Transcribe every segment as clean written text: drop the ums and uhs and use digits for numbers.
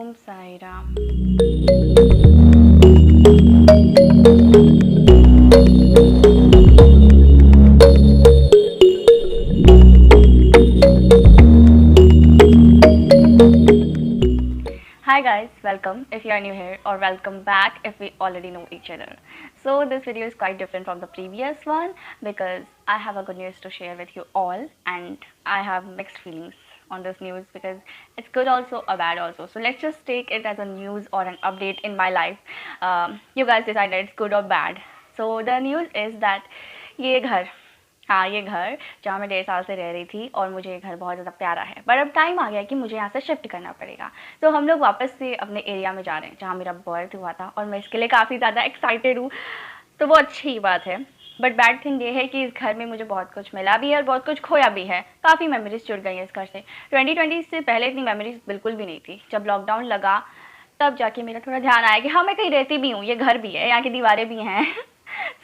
Om Sai Ram. Hi guys, welcome if you are new here, or welcome back if we already know each other. So this video is quite different from the previous one because I have a good news to share with you all, and I have mixed feelings on this news because it's good also or bad also. So let's just take it as a news or an update in my life. You guys decide that it's good or bad. So the news is that ये घर, हाँ ये घर जहाँ मैं 1.5 साल से रह रही थी और मुझे ये घर बहुत ज़्यादा प्यारा है, पर अब टाइम आ गया कि मुझे यहाँ से शिफ्ट करना पड़ेगा। तो हम लोग वापस से अपने एरिया में जा रहे हैं जहाँ मेरा बर्थ हुआ था, और मैं इसके लिए काफ़ी ज़्यादा एक्साइटेड हूँ। तो वो अच्छी बात है, बट बैड थिंग ये है कि इस घर में मुझे बहुत कुछ मिला भी है और बहुत कुछ खोया भी है। काफ़ी मेमोरीज जुड़ गई हैं इस घर से। 2020 से पहले इतनी मेमोरीज बिल्कुल भी नहीं थी। जब लॉकडाउन लगा तब जाके मेरा थोड़ा ध्यान आया कि हाँ मैं कहीं रहती भी हूँ, ये घर भी है, यहाँ की दीवारें भी हैं।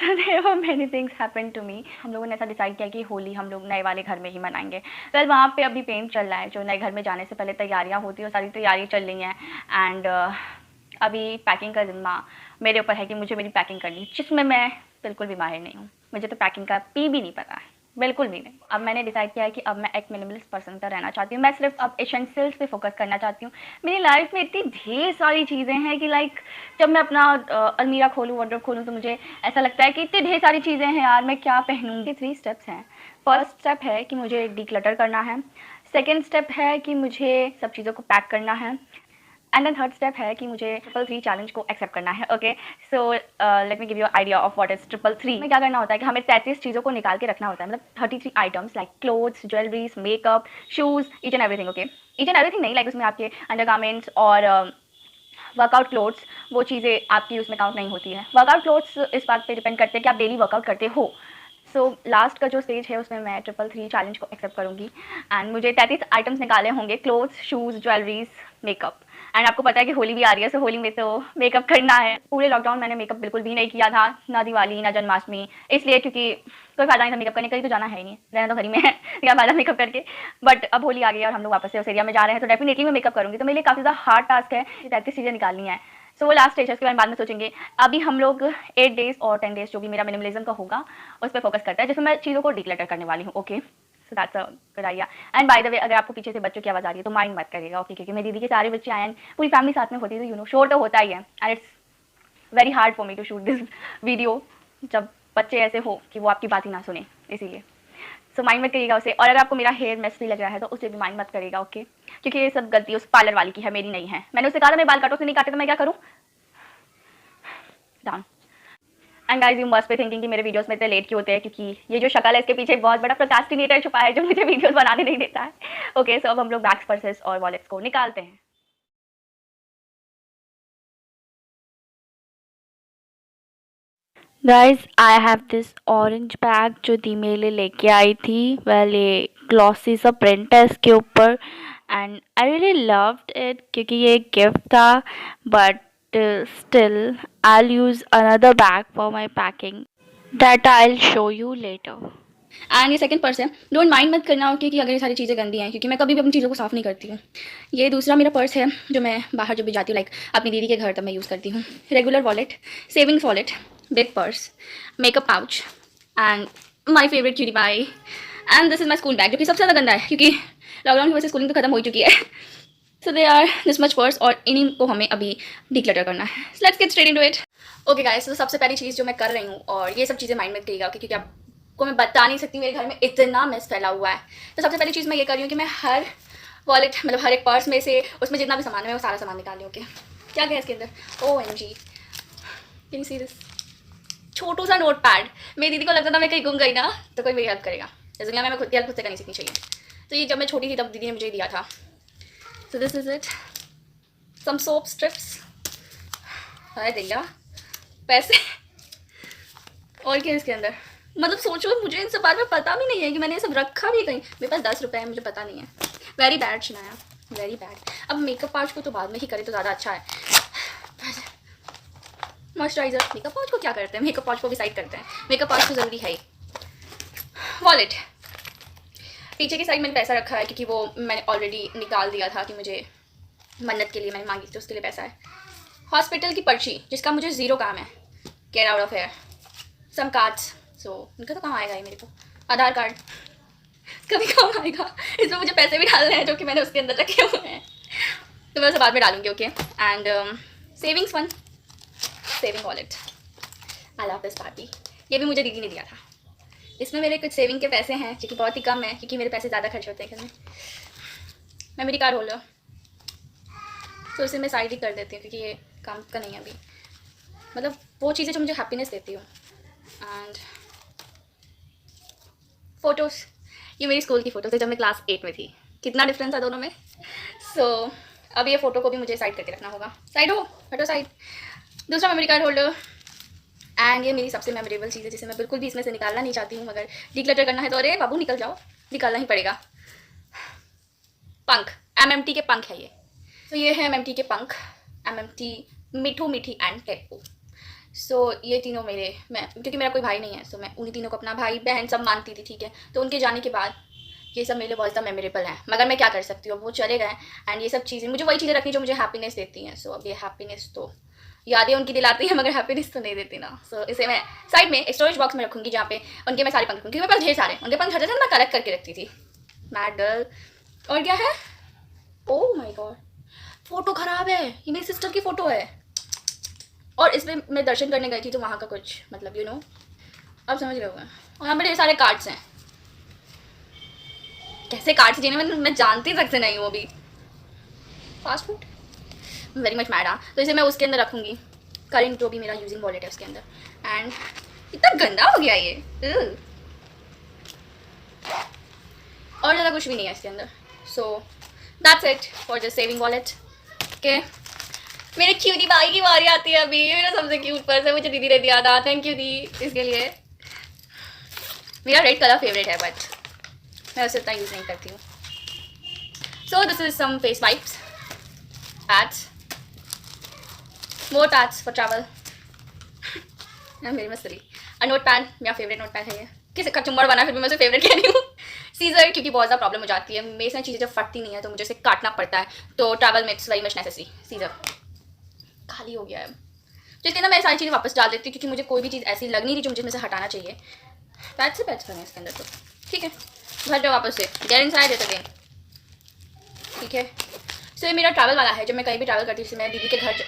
So there were many things happened to me. हम लोगों ने ऐसा डिसाइड किया कि होली हम लोग नए वाले घर में ही मनाएंगे। वेल वहाँ पे अभी पेंट चल रहा है, जो नए घर में जाने से पहले तैयारियाँ होती हैं वो सारी तैयारी चल रही हैं। एंड अभी पैकिंग का जिम्मा मेरे ऊपर है कि मुझे मेरी पैकिंग करनी है, जिसमें मैं बिल्कुल भी माहिर नहीं हूँ। मुझे तो पैकिंग का पी भी नहीं पता है, बिल्कुल भी नहीं। अब मैंने डिसाइड किया है कि अब मैं एक मिनिमलिस्ट पर्सन का रहना चाहती हूँ। मैं सिर्फ अब एसेंशियल्स पे फोकस करना चाहती हूँ। मेरी लाइफ में इतनी ढेर सारी चीज़ें हैं कि लाइक जब मैं अपना अलमीरा खोलूँ, वार्डरोब खोलूँ, तो मुझे ऐसा लगता है कि इतनी ढेर सारी चीज़ें हैं यार, मैं क्या पहनूँगी। 3 स्टेप्स हैं। फर्स्ट स्टेप है कि मुझे डिक्लटर करना है। सेकेंड स्टेप है कि मुझे सब चीज़ों को पैक करना है। एंड देन थर्ड स्टेप है कि मुझे 333 चैलेंज को एक्सेप्ट करना है। Okay, so let me give you idea of what is 333। में क्या करना होता है कि हमें 33 चीज़ों को निकाल के रखना होता है, मतलब 33 items like clothes, jewelleries, makeup, shoes, each and everything. Okay, each and everything नहीं, लाइक उसमें आपके अंडरगारमेंट्स और वर्कआउट क्लोथ्स, वो चीज़ें आपकी उसमें काउंट नहीं होती है। वर्कआउट क्लोथ्स इस बात पे डिपेंड करते हैं कि आप डेली वर्कआउट करते हो। सो लास्ट का जो स्टेज है उसमें मैं 333 चैलेंज को एक्सेप्ट करूँगी एंड मुझे 33 आइटम्स निकाले होंगे, clothes, shoes, jewelleries, makeup. And आपको पता है कि होली भी आ रही है, सो होली में तो मेकअप करना है। पूरे लॉकडाउन मैंने मेकअप बिल्कुल भी नहीं किया था, ना दिवाली ना जन्माष्टमी, इसलिए क्योंकि कोई फायदा नहीं था मेकअप करने का, ही तो जाना है ही नहीं, रहना तो घर ही में है, क्या फायदा मेकअप करके। बट अब होली आ गई है और हम लोग वापस से उस एरिया में जा रहे हैं, तो डेफिनेटली मैं मेकअप करूँगी। तो मेरे लिए काफ़ी ज़्यादा हार्ड टास्क है, 33 चीज़ें निकालनी है। सो वो लास्ट स्टेज है, उसके बाद में सोचेंगे। अभी हम लोग 8 डेज़ और 10 डेज़ जो भी मेरा मिनिमलिज्म का होगा उस पर फोकस करता है, जिसमें मैं चीज़ों को डिक्लटर करने वाली हूँ। Okay, so that's a good idea. And by the way, अगर आपको पीछे से बच्चों की आवाज़ आ रही है तो माइंड मत करिएगा, ओके, क्योंकि मेरी दीदी के सारे बच्चे आए हैं, पूरी फैमिली साथ में होती है, तो यू नो शोर तो होता ही है। And it's very hard for me to shoot this video जब बच्चे ऐसे हो कि वो आपकी बात ही ना सुने, इसीलिए सो माइंड मत करिएगा उसे। और अगर आपको मेरा हेयर मेसी लग रहा है तो उसे भी माइंड मत करिएगा, ओके, क्योंकि ये सब गलती उस पार्लर वाली की है, मेरी नहीं है। मैंने उसे कहा था मैं बाल काटो, उसने नहीं काटे, तो मैं क्या करूँ। Down. And guys, you must be thinking कि मेरे वीडियोस में इतने लेट क्यों होते हैं, क्योंकि ये जो शक्ल है इसके पीछे बहुत बड़ा प्रोक्रास्टिनेटर छुपा है जो मुझे वीडियोस बनाने नहीं देता है। ओके, सो अब हम लोग बैग्स, पर्सेस और वॉलेट्स को निकालते हैं। Guys, I have this orange bag जो दी मेरे लिए लेके आई थी। वेल ये ग्लॉसी सा प्रिंट है इसके ऊपर and I really loved it क्योंकि ये एक गिफ्ट था। But still I will use another bag for my packing that I will show you later. And ये सेकंड पर्स है, डोंट माइंड मत करना, ओके, कि अगर ये सारी चीज़ें गंदी हैं, क्योंकि मैं कभी भी अपनी चीज़ों को साफ़ नहीं करती हूँ। ये दूसरा मेरा पर्स है जो मैं बाहर जब भी जाती हूँ, लाइक अपनी दीदी के घर, तब मैं यूज़ करती हूँ। Regular wallet, savings wallet, big purse, makeup pouch and my favourite cutie pie. And this is my school bag, जो कि सबसे ज़्यादा गंदा है क्योंकि लॉकडाउन की वजह से स्कूलिंग तो खत्म हो चुकी है। So they are this much purse, और इन्हीं को हमें अभी डिक्लटर करना है। Let's get straight into it. Okay guys, तो सबसे पहली चीज़ जो मैं कर रही हूँ, और ये सब चीज़ें माइंड में करिएगा क्योंकि आपको मैं बता नहीं सकती मेरे घर में इतना मेस फैला हुआ है। तो सबसे पहली चीज़ मैं ये कर रही हूँ कि मैं हर वॉलेट, मतलब हर एक पर्स में से उसमें जितना भी सामान है मैं वो सारा सामान निकाल रही हूँ। ओके, क्या क्या है इसके अंदर। OMG, can you see this छोटू सा नोट पैड। मेरी दीदी को लगता था मैं कहीं गुम गई ना तो कोई मेरी हेल्प करेगा, जैसे कि मैं खुद की हेल्प खुद से करनी सीखनी चाहिए। तो ये जब मैं छोटी थी तब दीदी ने मुझे दिया था। So this is it, some soap strips, अरे भैया पैसे, और क्या इसके अंदर। मतलब सोचो, मुझे इन सब बारे में पता भी नहीं है कि मैंने ये सब रखा भी कहीं। मेरे पास 10 रुपये है, मुझे पता नहीं है। Very bad Shanaya, very bad. अब मेकअप पाउच को तो बाद में ही करे तो ज़्यादा अच्छा है। मॉइस्चराइजर, मेकअप पाउच को क्या करते हैं, मेकअप पाउच को भी साइड करते हैं, मेकअप पाउच तो ज़रूरी है ही। वॉलेट, पीछे की साइड मैंने पैसा रखा है क्योंकि वो मैंने ऑलरेडी निकाल दिया था कि मुझे मन्नत के लिए मैंने मांगी थी, उसके लिए पैसा है। हॉस्पिटल की पर्ची जिसका मुझे ज़ीरो काम है, get out of here. Some cards, so उनका तो काम आएगा ही मेरे को। आधार कार्ड कभी काम आएगा, इसमें मुझे पैसे भी डालने हैं जो कि मैंने उसके अंदर रखे हुए हैं, तो मैं उसे बाद में डालूंगी। Okay, and savings fund, saving wallet. I love this party. ये भी मुझे दीदी ने दिया था। इसमें मेरे कुछ सेविंग के पैसे हैं जो कि बहुत ही कम है, क्योंकि मेरे पैसे ज़्यादा खर्च होते हैं घर में। मेमोरी कार्ड होल्डर, तो इसे मैं साइड ही कर देती हूँ क्योंकि ये काम का नहीं है अभी। मतलब वो चीज़ें जो मुझे हैप्पीनेस देती हूँ। एंड फ़ोटोज़, ये मेरी स्कूल की फ़ोटोज़ है जब मैं क्लास 8 में थी। कितना डिफरेंस था दोनों में। सो अब ये फ़ोटो को भी मुझे साइड करके रखना होगा। साइड हो, हटो साइड। दूसरा मेमोरी कार्ड होल्डर, एंड ये मेरी सबसे मेमोरेबल चीज़ है जिसे मैं बिल्कुल भी इसमें से निकालना नहीं चाहती हूँ। मगर डिक्लटर करना है तो अरे बाबू निकल जाओ, निकालना ही पड़ेगा। पंख, MMT के पंख है ये। तो ये है MMT के पंख, MMT मिठू, मीठी एंड टेप्पू। सो ये तीनों मेरे, मैं क्योंकि मेरा कोई भाई नहीं है, सो मैं उन्हीं तीनों को अपना भाई बहन सब मानती थी, ठीक है। तो उनके जाने के बाद ये सब मेरे लिए बहुत ज़्यादा मेमोरेबल हैं, मगर मैं क्या कर सकती हूँ, वो चले गए। एंड ये सब चीज़ें मुझे वही चीज़ें रखनी जो मुझे हैप्पीनेस देती हैं। सो अब ये हैप्पीनेस तो यादें उनकी दिलाती हैं, मगर हैप्पीनेस तो नहीं देती ना। सो इसे मैं साइड में एक स्टोरेज बॉक्स में रखूँगी जहाँ पे उनके मैं सारे पंख रखूँगी, क्योंकि मेरे पास ढेर सारे उनके पंख हटे थे, मैं कलेक्ट करके रखती थी। Mad girl. और क्या है, ओह माय गॉड, फोटो ख़राब है, ये मेरी सिस्टर की फ़ोटो है। और इसमें मैं दर्शन करने गई थी तो वहाँ का कुछ मतलब यू नो, अब समझ गए होंगे। और यहाँ पर ढेर सारे कार्ड्स हैं, कैसे कार्ड्स जिन्हें मैं जानती तक से नहीं हूँ अभी। Fast food, very much mad. तो इसे मैं उसके अंदर रखूँगी, करेंट जो भी मेरा यूजिंग वॉलेट है उसके अंदर। एंड इतना गंदा हो गया ये, और ज़्यादा कुछ भी नहीं है इसके अंदर। So that's it for the saving wallet. Okay, मेरे क्यूटी भाई की बारी आती है अभी। मेरा सबसे क्यूट पर्स है, मुझे दीदी ने दिया था, थैंक यू दी इसके लिए। मेरा रेड कलर फेवरेट है बट मैं उसे इतना यूज़ नहीं करती हूँ। So this is some face wipes, pads, more pads for travel. मेरी मस्तरी। नोट पैड, मेरा फेवरेट नोट पैड है ये। किसी का चुम्बर बना फिर भी मैं उसे फेवरेट कह रही हूँ। सीजर, क्योंकि बहुत ज़्यादा प्रॉब्लम हो जाती है मेरे साथ, चीज़ें जब फटती नहीं है तो मुझे उसे काटना पड़ता है, तो travel makes very much necessary. Scissor खाली हो गया है, जिसके अंदर मैं सारी चीज़ें वापस डाल देती हूँ क्योंकि मुझे कोई भी चीज़ ऐसी लग नहीं रही जो मुझे इसमें से हटाना चाहिए। पैच से पैच करना है इसके अंदर, तो ठीक है, भर जाओ वापस से, गेट इनसाइड इट अगेन, ठीक है। सो ये मेरा ट्रैवल वाला है, जब मैं कहीं भी ट्रैवल करती हूँ, मैं दीदी के घर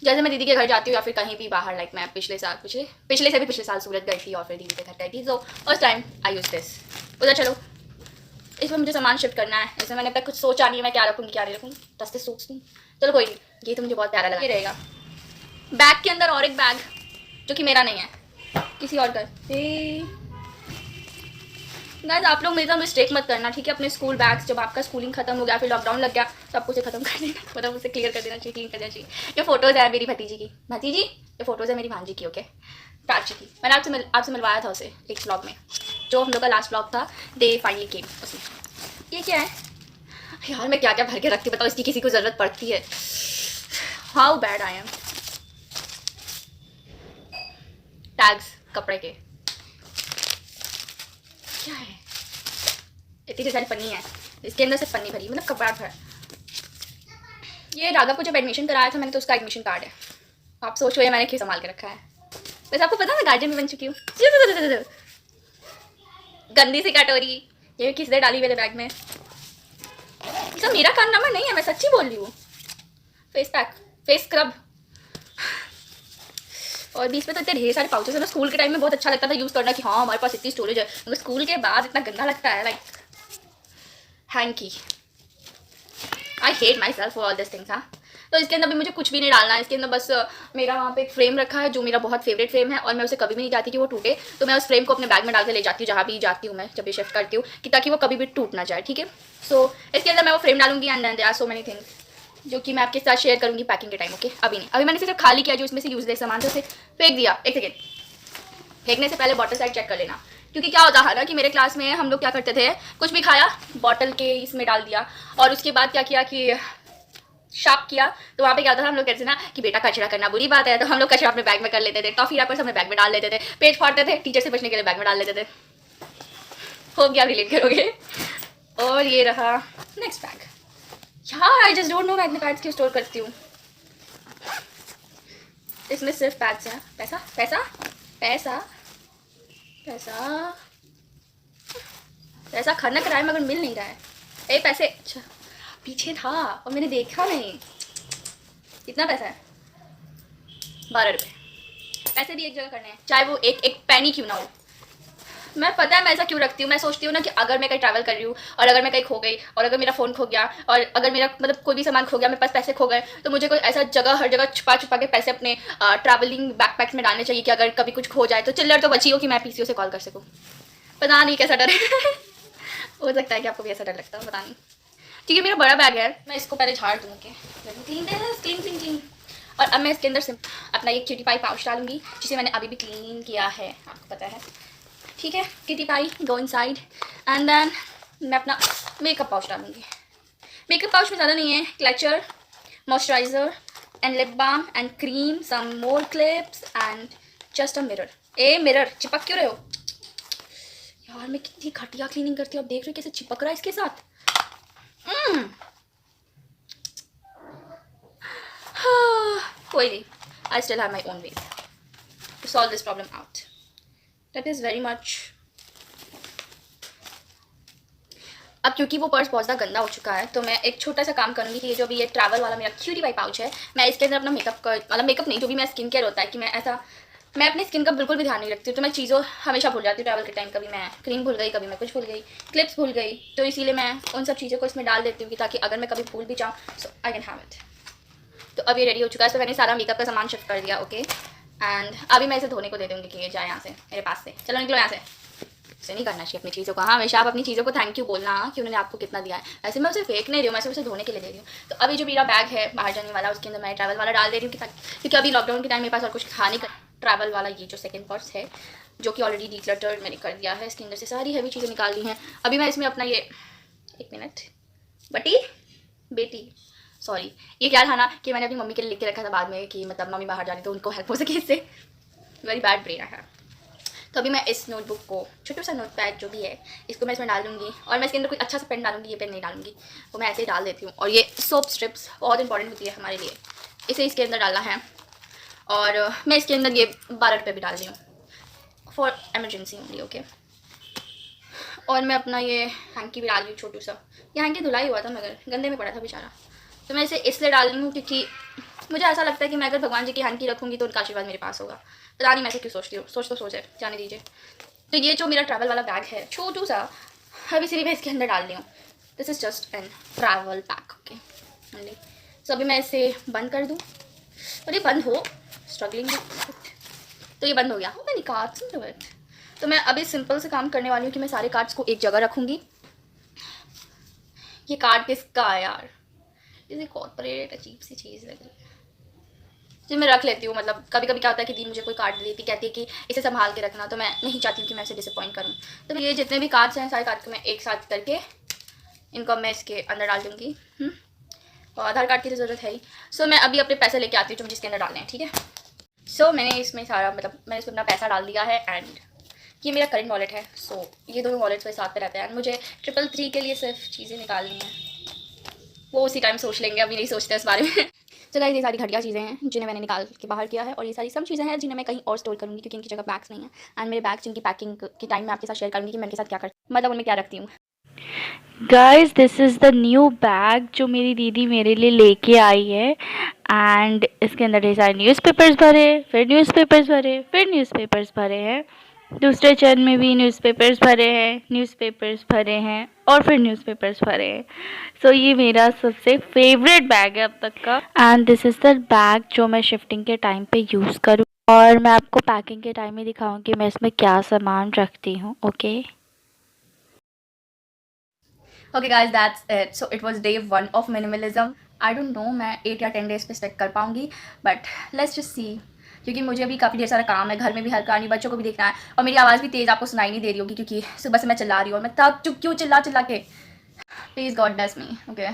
जैसे मैं दीदी के घर जाती हूँ या फिर कहीं भी बाहर, लाइक मैं पिछले से भी पिछले साल सूरत गई थी और फिर दीदी के घर गई थी, तो first time I use this. उधर चलो, इसमें मुझे सामान शिफ्ट करना है, इसमें मैंने अब तक कुछ सोचा नहीं है मैं क्या रखूँगी क्या नहीं रखूँगी, दस से सोचती हूँ। चलो कोई नहीं, ये तो मुझे बहुत प्यारा लगा। ये रहेगा बैग के अंदर, और एक बैग जो कि मेरा नहीं है, किसी और का। गाइस आप लोग मेरे साथ मिस्टेक मत करना, ठीक है। अपने स्कूल बैग्स, जब आपका स्कूलिंग खत्म हो गया, फिर लॉकडाउन लग गया, तो आपको उसे खत्म कर देना, मतलब उसे क्लियर कर देना चाहिए, क्लीन कर देना चाहिए। ये फोटोज़ है मेरी भतीजी की, ये फोटोज़ है मेरी भांजी की, ओके, प्राची की। मैंने आपसे मिलवाया था उसे एक व्लॉग में, जो हम लोग का लास्ट व्लॉग था, दे फाइनली केम, उसमें। ये क्या है यार, मैं क्या क्या भर के रखती, बताओ, इसकी किसी को ज़रूरत पड़ती है। How bad I am. Tags कपड़े के, क्या है, इतनी सारी पन्नी है, इसके अंदर से पन्नी भरी, मतलब कपड़ा भर। ये राघव को जब एडमिशन कराया था मैंने, तो उसका एडमिशन कार्ड है। आप सोचो ये मैंने क्यों संभाल के रखा है। वैसे आपको पता है मैं गार्जियन भी बन चुकी हूँ। गंदी सी कटोरी, ये किसने डाली मेरे बैग में। सब मेरा कारनामा नहीं है, मैं सच्ची बोल रही हूँ। फेस पैक, फेस स्क्रब, और बीच में तो इतने ढेर सारे पाउचेस है ना। स्कूल के टाइम में बहुत अच्छा लगता था यूज़ करना कि हाँ हमारे पास इतनी स्टोरेज है, मगर स्कूल के बाद इतना गंदा लगता है, like hanky. I hate my self for all this things. हाँ, तो इसके अंदर भी मुझे कुछ भी नहीं डालना है, इसके अंदर बस मेरा वहाँ पे एक फ्रेम रखा है जो मेरा बहुत फेवरेट फ्रेम है, और मैं उसे कभी भी नहीं चाहती कि वो टूटे, तो मैं उस फ्रेम को अपने बैग में डाल के ले जाती हूँ जहाँ भी जाती हूँ मैं, जब भी शिफ्ट करती हूँ, कि ताकि वो कभी भी टूट ना जाए, ठीक है। सो इसके अंदर मैं वो फ्रेम डालूंगी, and there are so many things जो कि मैं आपके साथ शेयर करूँगी पैकिंग के टाइम, ओके। अभी नहीं, अभी मैंने सिर्फ खाली किया जो इसमें से यूजलेस सामान था उसे फेंक दिया। एक सेकेंड, फेंकने से पहले बॉटल साइड चेक कर लेना, क्योंकि क्या होता है ना कि मेरे क्लास में हम लोग क्या करते थे, कुछ भी खाया बॉटल के इसमें डाल दिया, और उसके बाद क्या किया कि शार्प किया, तो वहाँ पे क्या होता था, हम लोग कहते थे ना कि बेटा कचरा करना बुरी बात है, तो हम लोग कचरा अपने बैग में कर लेते थे, टॉफी रैपर्स अपने बैग में डाल लेते थे, पेट फाड़ते थे, टीचर से बचने के लिए बैग में डाल लेते थे। हो गया, रिलेट करोगे, और ये रहा नेक्स्ट बैग। यार आई जस्ट डोंट नो मैं इतने पैड्स क्यों स्टोर करती हूँ। इसमें सिर्फ पैड्स हैं। पैसा पैसा पैसा पैसा पैसा खर्ना कराए मगर मिल नहीं रहा है। ए पैसे, अच्छा पीछे था और मैंने देखा नहीं। कितना पैसा है? 12 रुपये। पैसे भी एक जगह करने हैं, चाहे वो एक एक पैनी क्यों ना हो। मैं पता है मैं ऐसा क्यों रखती हूँ। मैं सोचती हूँ ना कि अगर मैं कहीं ट्रैवल कर रही हूँ और अगर मैं कहीं खो गई और अगर मेरा फ़ोन खो गया और अगर मेरा मतलब कोई भी सामान खो गया, मेरे पास पैसे खो गए, तो मुझे कोई ऐसा जगह हर जगह छुपा छुपा के पैसे अपने ट्रैवलिंग बैकपैक्स में डालने चाहिए कि अगर कभी कुछ खो जाए तो चिल्लर तो बची हो कि मैं पीसीओ से कॉल कर सकूँ। पता नहीं कैसा डर है। हो सकता है कि आपको भी ऐसा डर लगता है, पता नहीं। ठीक है, मेरा बड़ा बैग है, मैं इसको पहले झाड़ दूँगी। Clean clean clean clean. और अब मैं इसके अंदर से अपना एक क्यूटी पाई पाउच डालूंगी, जिसे मैंने अभी भी क्लीन किया है, आपको पता है। ठीक है, cutie pie go inside and then मैं अपना मेकअप पाउच डालूंगी। मेकअप पाउच में ज़्यादा नहीं है, clutcher, moisturiser and lip balm and cream, some more clips and just a mirror. A mirror, चिपक क्यों रहे हो यार? मैं कितनी घटिया क्लीनिंग करती हूँ, आप देख रहे हो कैसे चिपक रहा है इसके साथ। कोई नहीं, I still have my own way to solve this problem out. That is very much. अब क्योंकि वो पर्स बहुत ज़्यादा गंदा हो चुका है, तो मैं एक छोटा सा काम करूँगी कि ये जो भी ये ट्रैवल वाला मेरा क्यूटी पाई पाउच है, मैं इसके अंदर अपना मेकअप का मतलब मेकअप नहीं, जो भी मेरा स्किन केयर होता है कि मैं अपनी स्किन का बिल्कुल भी ध्यान नहीं रखती हूँ। तो मैं चीज़ों हमेशा भूल जाती हूँ ट्रैवल के टाइम। कभी मैं क्रीम भूल गई, कभी मैं कुछ भूल गई, क्लिप्स भूल गई, तो इसीलिए मैं उन सब चीज़ों को इसमें डाल देती हूँ कि ताकि अगर मैं कभी भूल भी जाऊँ सो आई कैन हैव इट। तो अब ये रेडी हो चुका है, तो मैंने सारा मेकअप का सामान शिफ्ट कर दिया। ओके, एंड अभी मैं इसे धोने को दे दूँगी कि ये जाए यहाँ से, मेरे पास से। चलो निकलो यहाँ से। ऐसे नहीं करना चाहिए अपनी चीज़ों को। हाँ, हमेशा आप अपनी चीज़ों को थैंक यू बोलना कि उन्होंने आपको कितना दिया है। ऐसे मैं उसे फेंक नहीं रही हूँ, मैं सिर्फ उसे धोने के लिए दे रही हूँ। तो अभी जो मेरा बैग है बाहर जाने वाला, उसके अंदर मैं ट्रैवल वाला डाल दे रही हूँ क्योंकि अभी लॉकडाउन के टाइम मेरे पास और कुछ था नहीं। ट्रैवल वाला ये जो सेकंड पर्स है, जो कि ऑलरेडी डिक्लटर्ड मैंने कर दिया है, इसके अंदर से सारी हैवी चीज़ें निकाल ली हैं। अभी मैं इसमें अपना ये, एक मिनट बेटी सॉरी, ये क्या था ना कि मैंने अपनी मम्मी के लिए लिख के रखा था बाद में कि मतलब मम्मी बाहर जा रही तो उनको हेल्प हो सके इससे। वेरी बैड ब्रेन है। तो अभी मैं इस नोटबुक को, छोटा सा नोटपैड जो भी है, इसको मैं इसमें डाल दूँगी और मैं इसके अंदर कोई अच्छा सा पेन डालूंगी। ये पेन नहीं डालूंगी, वो मैं ऐसे ही डाल देती हूँ। और ये सोप स्ट्रिप्स बहुत इंपॉर्टेंट होती है हमारे लिए, इसे इसके अंदर डालना है। और मैं इसके अंदर ये 12 रुपये भी डाल रही हूँ फॉर एमरजेंसी ओनली। ओके, और मैं अपना ये हैंकी भी डाल रही हूँ, छोटू सा। ये हैंकी धुलाई हुआ था मगर गंदे में पड़ा था बेचारा, तो मैं इसे इसलिए डाल रही हूँ क्योंकि मुझे ऐसा लगता है कि मैं अगर भगवान जी की हैंकी रखूँगी तो उनका आशीर्वाद मेरे पास होगा। पता नहीं मैं ऐसे क्यों सोचती हूँ, सोचे जाने दीजिए। तो ये जो मेरा ट्रैवल वाला बैग है छोटू सा, अभी सिर्फ मैं इसके अंदर डाल रही हूँ। This is just an travel bag. Okay only. So अभी मैं इसे बंद कर दूँ और ये बंद हो, स्ट्रगलिंग, तो ये बंद हो गया। मैंने कार्ड्स इन इट। तो मैं अभी सिंपल से काम करने वाली हूँ कि मैं सारे कार्ड्स को एक जगह रखूँगी। ये कार्ड किसका है यार? इसे कॉर्पोरेट अजीब सी चीज़ लग रही है, जो मैं रख लेती हूँ। मतलब कभी कभी क्या होता है कि दी मुझे कोई कार्ड देती, कहती है कि इसे संभाल के रखना, तो मैं नहीं चाहती हूँ कि मैं इसे डिसअपॉइंट करूँ। तो ये जितने भी कार्ड्स हैं सारे कार्ड को मैं एक साथ करके इनको मैं इसके अंदर डाल दूँगी। और आधार कार्ड की तो ज़रूरत है ही। सो मैं अभी अपने पैसे लेके आती हूँ जो मुझे इसके अंदर डालने हैं, ठीक है। सो मैंने इसमें सारा मतलब मैंने इसमें अपना पैसा डाल दिया है एंड ये मेरा करंट वॉलेट है। सो ये दोनों वॉलेट्स मेरे साथ पे रहते हैं एंड मुझे 333 के लिए सिर्फ चीज़ें निकालनी हैं, वो उसी टाइम सोच लेंगे, अभी नहीं सोचते इस बारे में। चलो ये सारी घटिया चीज़ें हैं जिन्हें मैंने निकाल के बाहर किया है और ये सारी सब चीज़ें हैं जिन्हें मैं कहीं और स्टोर करूँगी क्योंकि इनकी जगह बैग्स नहीं है। एंड मेरे बैग्स जिनकी पैकिंग के टाइम मैं आपके साथ शेयर करूँगी कि मैं इनके साथ क्या करती मतलब उनमें क्या रखती हूँ। Guys this is the new bag जो मेरी दीदी मेरे लिए लेके आई है एंड इसके अंदर ढेर सारे न्यूज़पेपर्स भरे, फिर न्यूज़पेपर्स भरे, फिर न्यूज़पेपर्स भरे हैं, दूसरे चरण में भी न्यूज़पेपर्स भरे हैं, न्यूज़पेपर्स भरे हैं और फिर न्यूज़पेपर्स भरे हैं। सो ये मेरा सबसे फेवरेट बैग है अब तक का and this is the bag जो मैं शिफ्टिंग के टाइम पे यूज़ करूँ और मैं आपको पैकिंग के टाइम ही दिखाऊँ कि मैं इसमें क्या सामान रखती हूँ। Okay okay guys that's it. So it was day 1 of minimalism. I don't know मैं 8 या 10 डेज पे स्पेक्ट कर पाऊँगी, बट लेट्स जस्ट सी, क्योंकि मुझे अभी काफ़ी ढेर सारा काम है, घर में भी हेल्प करानी, बच्चों को भी देखना है और मेरी आवाज़ भी तेज़ आपको सुनाई नहीं दे रही होगी क्योंकि सुबह से मैं चिल्ला रही हूँ और मैं तब चुप क्यों चिल्ला के। Please God bless me. Okay,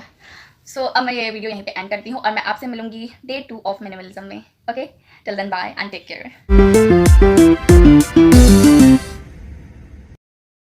so अब मैं ये वीडियो यहीं पे एंड करती हूँ और मैं आपसे मिलूंगी डे 2 ऑफ मिनिमलिज्म में। Okay, till then bye and take care.